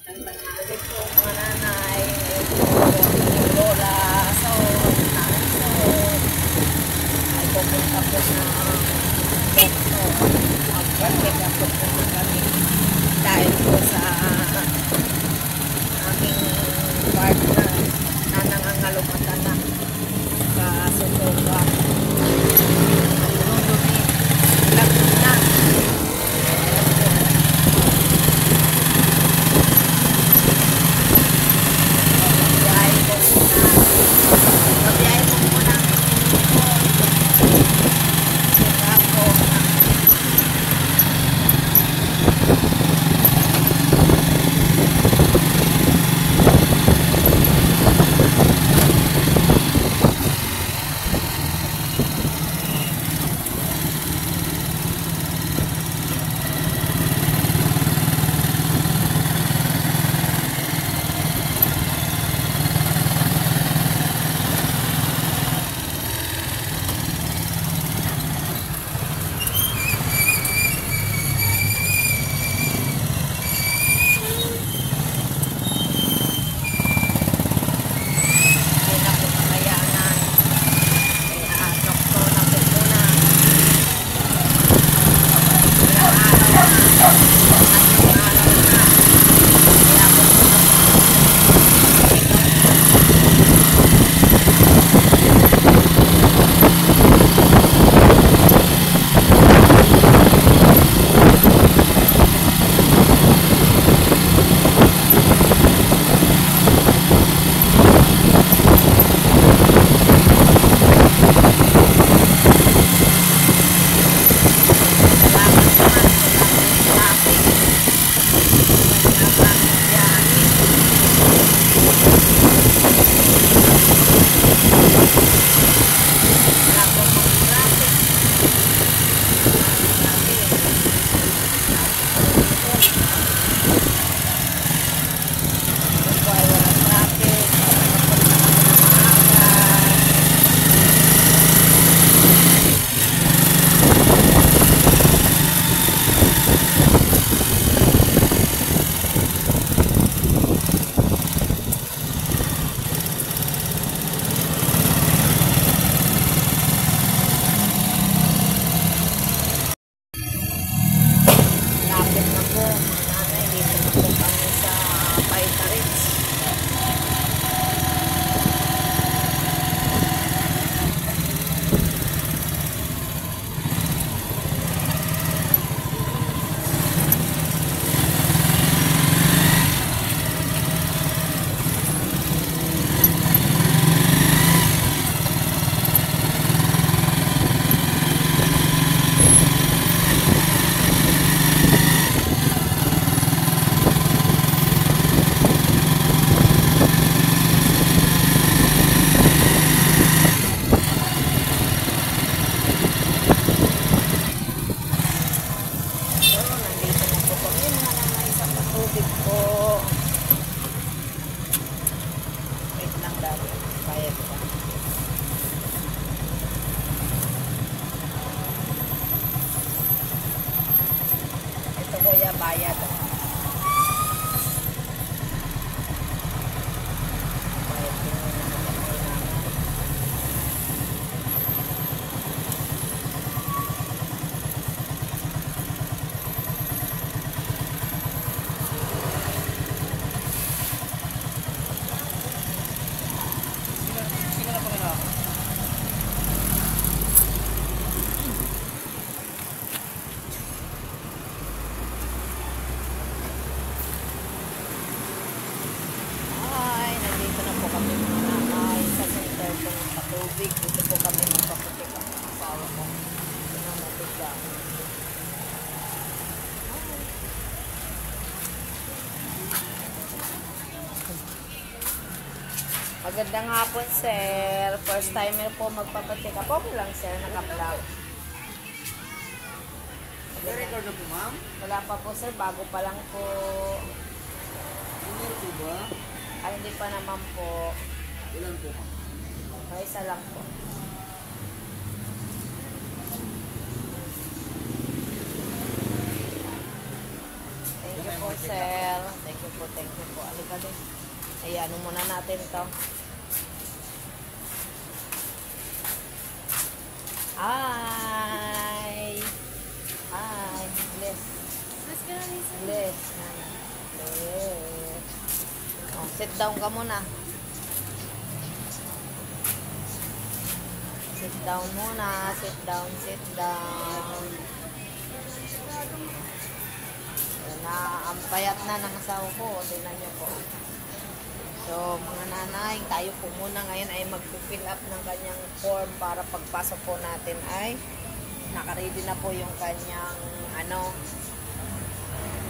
Balik po mga nanay, lola, so, nanay so, ay pupunta po na doktor. Mag-check up po na kami dahil po sa aming partner na nangangalumatan na kasusuga. Ilang na. Bayad. Dito po kami magpaputik ang asawa ko. Pinamatig ka. Magandang hapon, sir. First timer po magpapatik up. Okay lang, sir. Naka-vlog. Nag-record na po, ma'am? Wala pa po, sir. Bago pa lang po. Hindi po ba? Ay, hindi pa naman po. Ilan po, ma'am? Ay, isa lang po. Thank you po, sir. Thank you po, thank you. Ay, ano muna natin to. Hi! Hi! Bless. Mas ka na, Lisa. Bless. Bless. Oh, sit down ka muna. Sit down muna. Sit down, sit down. Na, ang payat na ng asawa ko. Tingnan niyo po. So, mga nanay, tayo po muna ngayon ay mag-fill up ng kanyang form para pagpasok po natin ay nakaready na po yung kanyang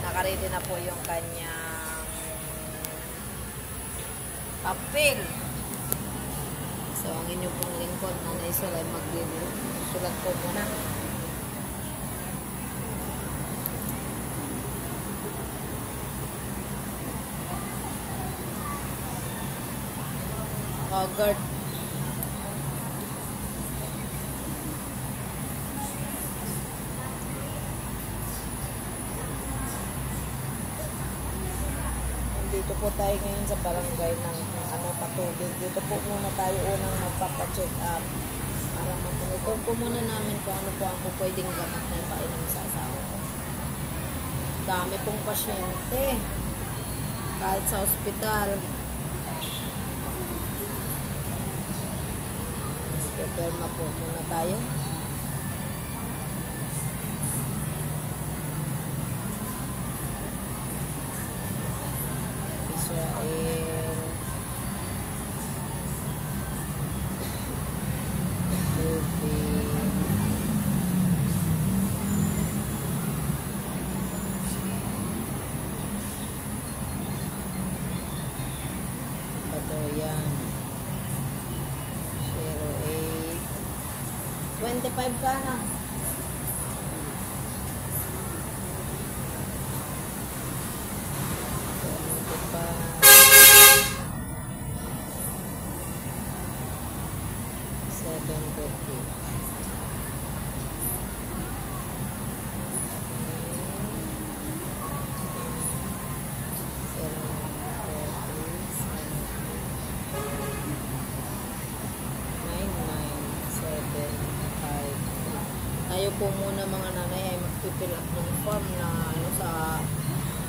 nakaready na po yung kanyang papel. So, ang inyong pong lingkod, Nanay Sol, ay magsulat po muna. Guard. Dito po tayo ngayon sa barangay ng Patubig. Dito po muna tayo unang magpapa-check up para mapunitor po muna namin kung ano po ang pwedeng gamot na ipainom sa asawa ko. Dami pong pasyente kahit sa ospital. Perma po muna tayo. Israel. Patoyan. 25 ka na. Tayo po muna mga nanay ay mag-fill up ng form na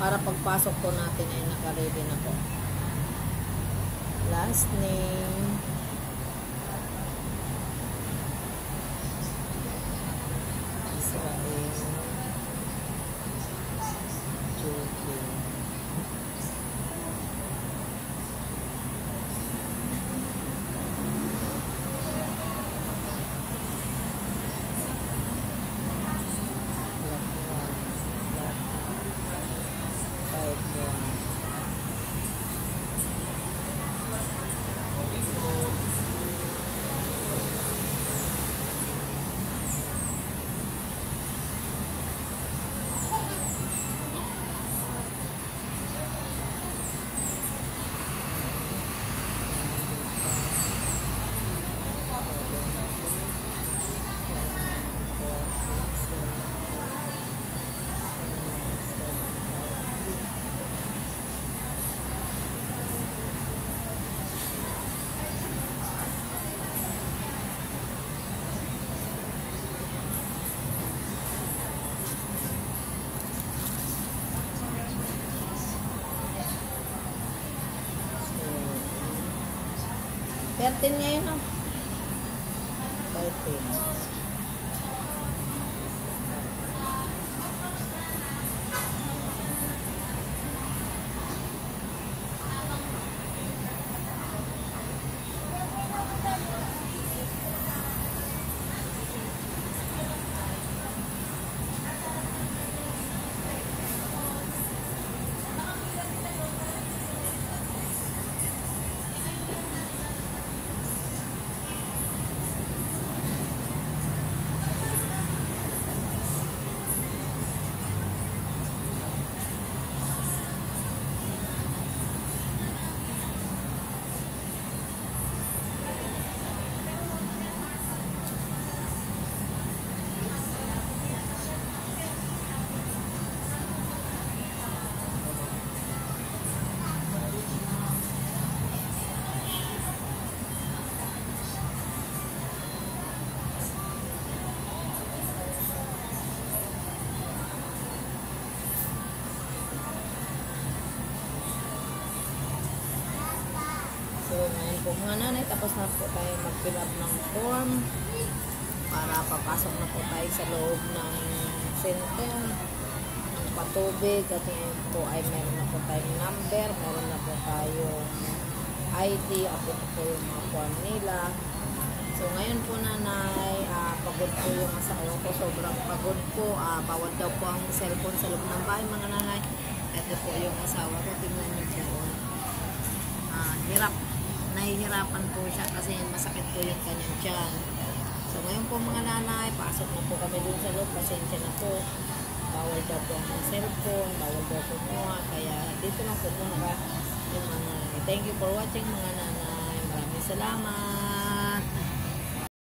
para pagpasok po natin ay naka-ready na po. Last name. Israel. Juki. Pertin ngayon, no? Pertin. po mga nanay, tapos na po tayo mag-fill up ng form para papasok na po tayo sa loob ng center ng patubig. At ngayon po ay meron na po tayong number, meron na po tayong ID, at ito po yung mga form nila. So ngayon po nanay, pagod po yung asawa ko, sobrang pagod po. Bawal daw po ang cellphone sa loob ng bahay mga nanay. Ito po yung asawa ko, tingnan niyo siya. Nahihirapan po siya kasi masakit po yung kanyang tiyan. So ngayon po mga nanay, pasok na po kami dun sa loob, pasensya na po. Bawal daw po ang cellphone, bawal daw po kumuha, kaya dito lang po muna yung mga nanay. Thank you for watching mga nanay. Maraming salamat.